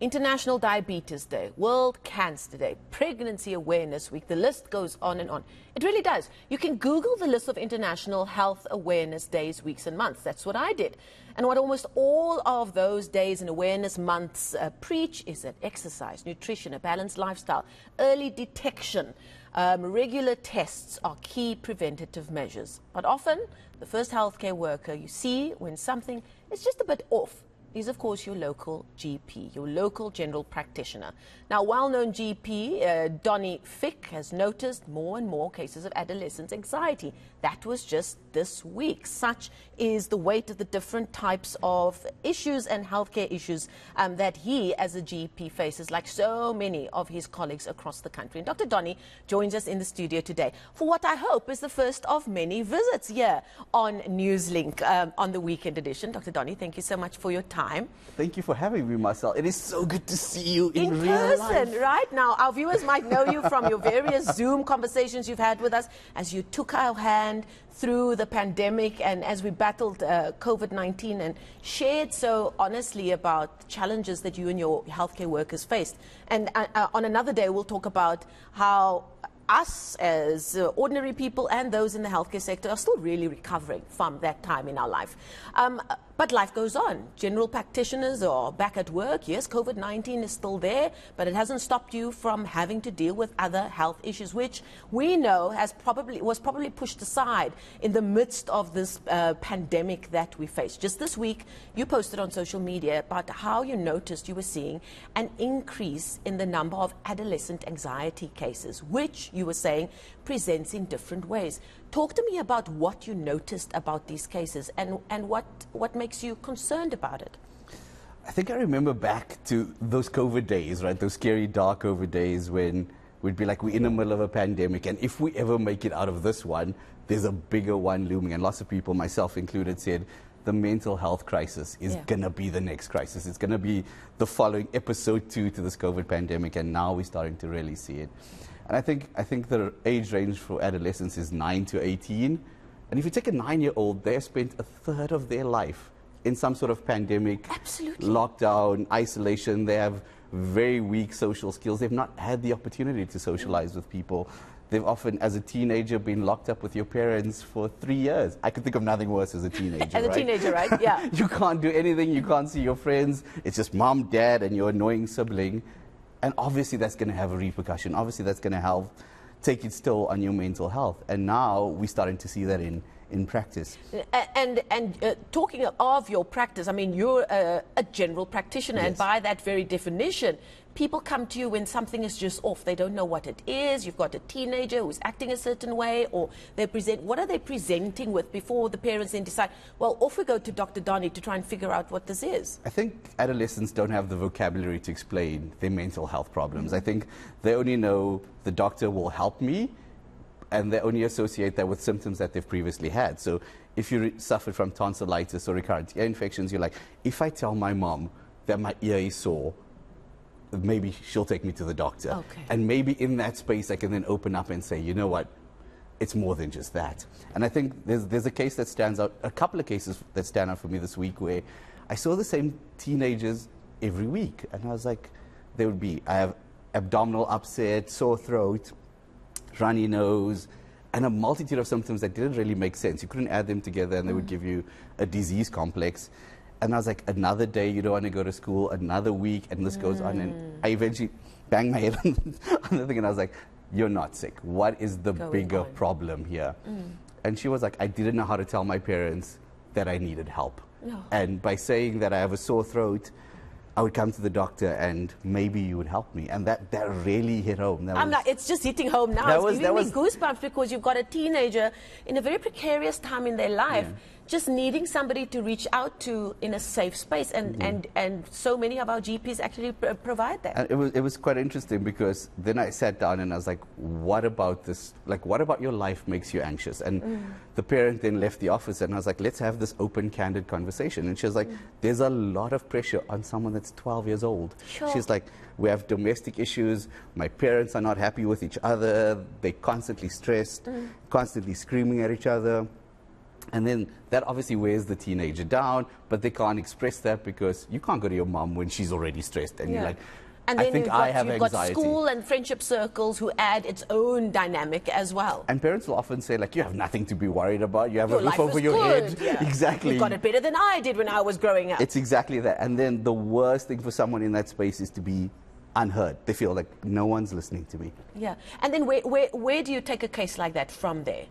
International Diabetes Day, World Cancer Day, Pregnancy Awareness Week. The list goes on and on. It really does. You can Google the list of International Health Awareness Days, weeks and months. That's what I did. And what almost all of those days and awareness months preach is that exercise, nutrition, a balanced lifestyle, early detection, regular tests are key preventative measures. But often, the first healthcare worker you see when something is just a bit off is, of course, your local GP, your local general practitioner. Now, well-known GP Donny Fick has noticed more and more cases of adolescent anxiety. That was just this week. Such is the weight of the different types of issues and healthcare issues that he, as a GP, faces, like so many of his colleagues across the country. And Dr. Donny joins us in the studio today for what I hope is the first of many visits here on Newslink on the weekend edition. Dr. Donny, thank you so much for your time. Thank you for having me, Marcel. It is so good to see you in real person, life. Right? Now, our viewers might know you from your various Zoom conversations you've had with us as you took our hand through the pandemic and as we battled COVID-19 and shared so honestly about challenges that you and your healthcare workers faced. And on another day, we'll talk about how us as ordinary people and those in the healthcare sector are still really recovering from that time in our life. But life goes on. General practitioners are back at work. Yes, COVID-19 is still there, but it hasn't stopped you from having to deal with other health issues, which we know was probably pushed aside in the midst of this pandemic that we face. Just this week, you posted on social media about how you noticed you were seeing an increase in the number of adolescent anxiety cases, which you were saying presents in different ways. Talk to me about what you noticed about these cases and what makes you concerned about it. I think I remember back to those COVID days, right? Those scary, dark COVID days when we'd be like, we're in the middle of a pandemic, and if we ever make it out of this one, there's a bigger one looming. And lots of people, myself included, said the mental health crisis is going to be the next crisis. It's going to be the following episode 2 to this COVID pandemic, and now we're starting to really see it. And I think the age range for adolescents is 9 to 18. And if you take a 9-year-old, they have spent a third of their life in some sort of pandemic, lockdown, isolation. They have very weak social skills. They've not had the opportunity to socialize with people. They've often, as a teenager, been locked up with your parents for 3 years. I could think of nothing worse as a teenager, As a teenager, right? Yeah. You can't do anything. You can't see your friends. It's just mom, dad, and your annoying sibling. And obviously that's going to have a repercussion. Obviously that's going to help take its toll on your mental health. And now we're starting to see that in practice. And talking of your practice, I mean, you're a general practitioner, and by that very definition, people come to you when something is just off. They don't know what it is. You've got a teenager who's acting a certain way, or they present. What are they presenting with before the parents then decide, well, off we go to Dr. Donny to try and figure out what this is? I think adolescents don't have the vocabulary to explain their mental health problems. I think they only know the doctor will help me, and they only associate that with symptoms that they've previously had. So if you suffered from tonsillitis or recurrent ear infections, you're like, if I tell my mom that my ear is sore, maybe she'll take me to the doctor. Okay. And maybe in that space I can then open up and say, you know what, it's more than just that. And I think there's a case that stands out, a couple of cases that stand out for me this week, where I saw the same teenagers every week. And I was like, they would be, I have abdominal upset, sore throat, runny nose, and a multitude of symptoms that didn't really make sense. You couldn't add them together, and they would give you a disease complex. And I was like, another day, you don't want to go to school, another week, and this goes on. And I eventually banged my head on the thing, and I was like, you're not sick. What is the bigger problem here? And she was like, I didn't know how to tell my parents that I needed help. No. And by saying that I have a sore throat, I would come to the doctor and maybe you would help me. And that really hit home. It's just hitting home now. It's giving me goosebumps because you've got a teenager in a very precarious time in their life, just needing somebody to reach out to in a safe space. And so many of our GPs actually provide that. And it was quite interesting because then I sat down and I was like, what about this? Like, what about your life makes you anxious? And the parent then left the office and I was like, let's have this open, candid conversation. And she was like, there's a lot of pressure on someone that's 12 years old. Sure. She's like, we have domestic issues. My parents are not happy with each other. They're constantly stressed, constantly screaming at each other. And then that obviously wears the teenager down, but they can't express that because you can't go to your mom when she's already stressed. And you're like, and I then think I have you've anxiety. got school and friendship circles who add its own dynamic as well. And parents will often say, like, you have nothing to be worried about. You have Your a roof life over is your good. head. Exactly. You've got it better than I did when I was growing up. It's exactly that. And then the worst thing for someone in that space is to be unheard. They feel like no one's listening to me. Yeah. And then where do you take a case like that from there?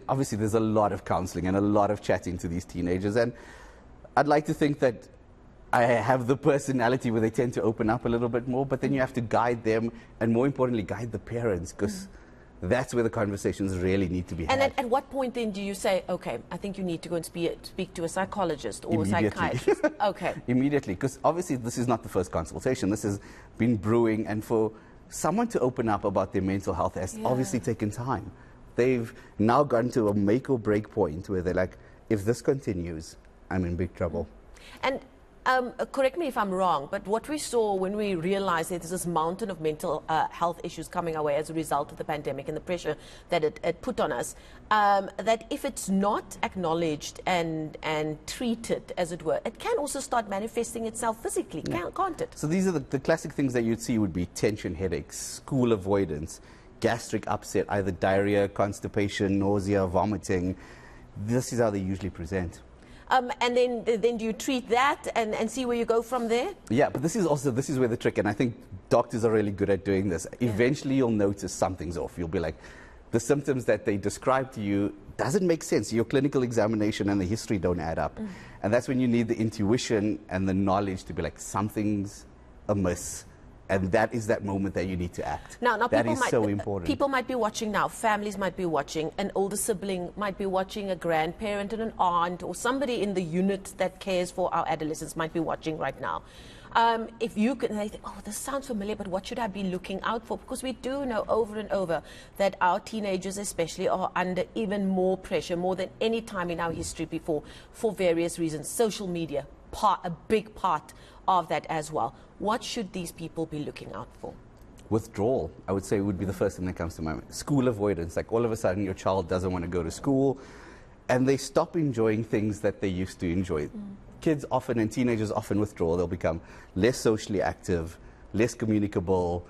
Obviously, there's a lot of counseling and a lot of chatting to these teenagers. And I'd like to think that I have the personality where they tend to open up a little bit more, but then you have to guide them and, more importantly, guide the parents, because that's where the conversations really need to be had. And at what point then do you say, okay, I think you need to go and speak to a psychologist or a psychiatrist? Okay. Immediately, because obviously this is not the first consultation. This has been brewing, and for someone to open up about their mental health has obviously taken time. They've now gone to a make or break point where they're like, if this continues, I'm in big trouble. And correct me if I'm wrong, but what we saw when we realized that there's this mountain of mental health issues coming our way as a result of the pandemic and the pressure that it put on us, that if it's not acknowledged and treated, as it were, it can also start manifesting itself physically, can't it? So these are the classic things that you'd see would be tension headaches, school avoidance, gastric upset, either diarrhea, constipation, nausea, vomiting. This is how they usually present. And then do you treat that and see where you go from there? Yeah, but this is where the trick, and I think doctors are really good at doing this. Eventually you'll notice something's off. You'll be like, the symptoms that they describe to you doesn't make sense. Your clinical examination and the history don't add up. And that's when you need the intuition and the knowledge to be like, something's amiss. And that is that moment that you need to act. Now that is so important. People might be watching now. Families might be watching. An older sibling might be watching. A grandparent and an aunt, or somebody in the unit that cares for our adolescents might be watching right now. If you can, they think, oh, this sounds familiar, but what should I be looking out for? Because we do know over and over that our teenagers especially are under even more pressure, more than any time in our history before, for various reasons. Social media, a big part of that as well. What should these people be looking out for? Withdrawal, I would say, would be the first thing that comes to mind. School avoidance, like all of a sudden your child doesn't want to go to school and they stop enjoying things that they used to enjoy. Kids often, and teenagers often withdraw. They'll become less socially active, less communicable,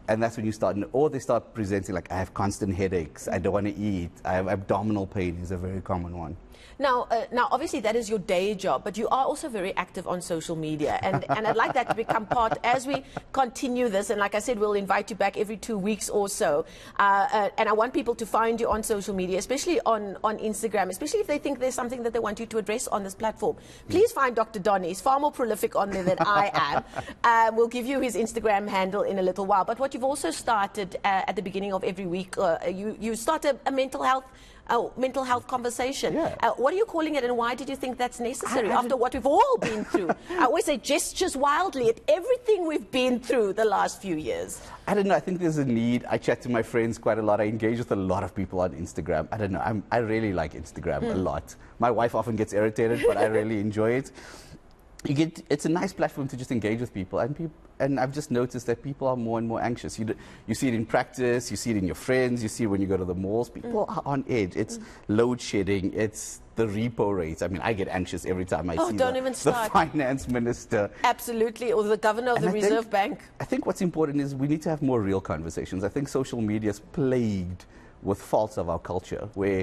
and that's when you start, or they start presenting like, I have constant headaches, I don't want to eat, I have abdominal pain is a very common one. Now, obviously that is your day job, but you are also very active on social media, and I'd like that to become part as we continue this. And like I said, we'll invite you back every 2 weeks or so. And I want people to find you on social media, especially on Instagram, especially if they think there's something that they want you to address on this platform. Please find Dr. Donny. He's far more prolific on there than I am. We'll give you his Instagram handle in a little while. But what you've also started at the beginning of every week, you start a mental health conversation. What are you calling it, and why did you think that's necessary after what we've all been through? I always say gestures wildly at everything we've been through the last few years. I don't know. I think there's a need. I chat to my friends quite a lot. I engage with a lot of people on Instagram. I don't know. I really like Instagram a lot. My wife often gets irritated, but I really enjoy it. It's a nice platform to just engage with people, and I've just noticed that people are more and more anxious. You see it in practice, you see it in your friends, you see it when you go to the malls. People are on edge. It's load shedding, it's the repo rates. I mean, I get anxious every time I see the finance minister. Absolutely, or the governor of the Reserve Bank. I think what's important is we need to have more real conversations. I think social media is plagued with faults of our culture, where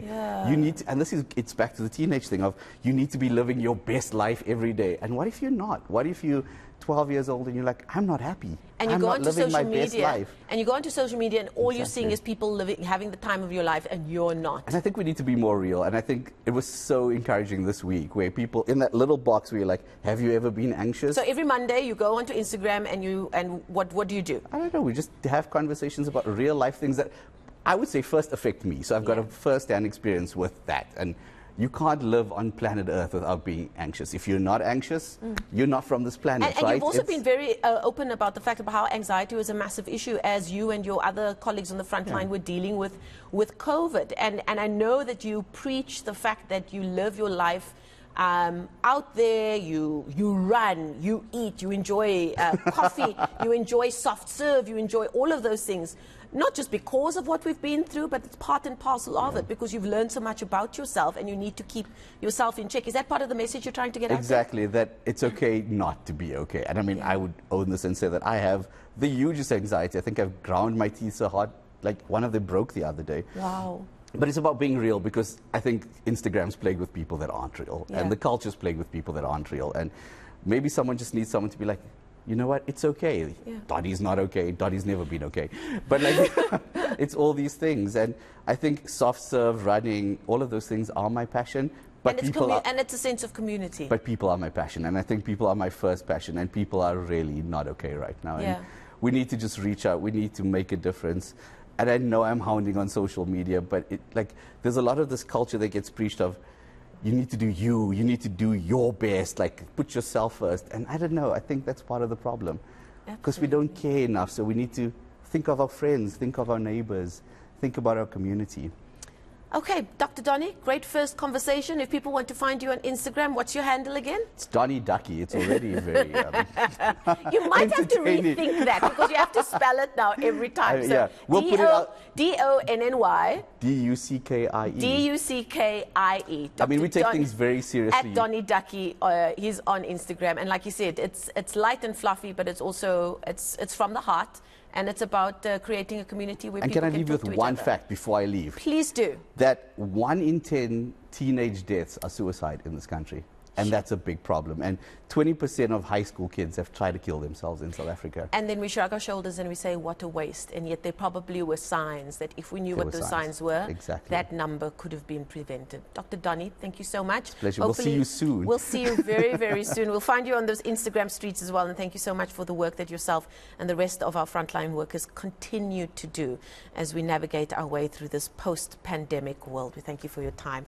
you need to, and it's back to the teenage thing of, you need to be living your best life every day. And what if you're not? What if you're 12 years old and you're like, I'm not happy. And you go onto social media, and all you're seeing is people having the time of your life, and you're not. And I think we need to be more real. And I think it was so encouraging this week, where people in that little box where you're like, have you ever been anxious? So every Monday you go onto Instagram and what do you do? I don't know. We just have conversations about real life things that I would say first affect me. So I've got a first-hand experience with that. And you can't live on planet Earth without being anxious. If you're not anxious, you're not from this planet, and you've also been very open about the fact about how anxiety was a massive issue as you and your other colleagues on the front line were dealing with COVID. And I know that you preach the fact that you live your life Out there, you run, you eat, you enjoy coffee, you enjoy soft serve, you enjoy all of those things. Not just because of what we've been through, but it's part and parcel of it, because you've learned so much about yourself and you need to keep yourself in check. Is that part of the message you're trying to get out there? Exactly, that it's okay not to be okay. And I mean, I would own this and say that I have the hugest anxiety. I think I've ground my teeth so hard, like one of them broke the other day. Wow. But it's about being real, because I think Instagram's plagued with people that aren't real. Yeah. And the culture's plagued with people that aren't real. And maybe someone just needs someone to be like, you know what, it's okay. Yeah. Donny's not okay. Donny's never been okay. But like, it's all these things. And I think soft serve, running, all of those things are my passion. But And it's a sense of community. But people are my passion. And I think people are my first passion. And people are really not okay right now. Yeah. And we need to just reach out. We need to make a difference. And I know I'm hounding on social media, but there's a lot of this culture that gets preached of, you need to do you need to do your best, like put yourself first. And I don't know, I think that's part of the problem. Because we don't care enough, so we need to think of our friends, think of our neighbors, think about our community. Okay, Dr. Donny, great first conversation. If people want to find you on Instagram, what's your handle again? It's Donny Ducky. It's already very you might have to rethink that, because you have to spell it now every time. So yeah. We'll put it out. Donny. Duckie. Duckie. I mean, we take things very seriously. At Donny Ducky, he's on Instagram, and like you said, it's light and fluffy, but it's also it's from the heart. And it's about creating a community where people can talk to each other. And can I leave you with one fact before I leave? Please do. That 1 in 10 teenage deaths are suicide in this country. And that's a big problem. And 20% of high school kids have tried to kill themselves in South Africa. And then we shrug our shoulders and we say, what a waste. And yet there probably were signs that if we knew what those signs were, that number could have been prevented. Dr. Donny, thank you so much. Pleasure. Hopefully, we'll see you soon. We'll see you very, very soon. We'll find you on those Instagram streets as well. And thank you so much for the work that yourself and the rest of our frontline workers continue to do as we navigate our way through this post-pandemic world. We thank you for your time.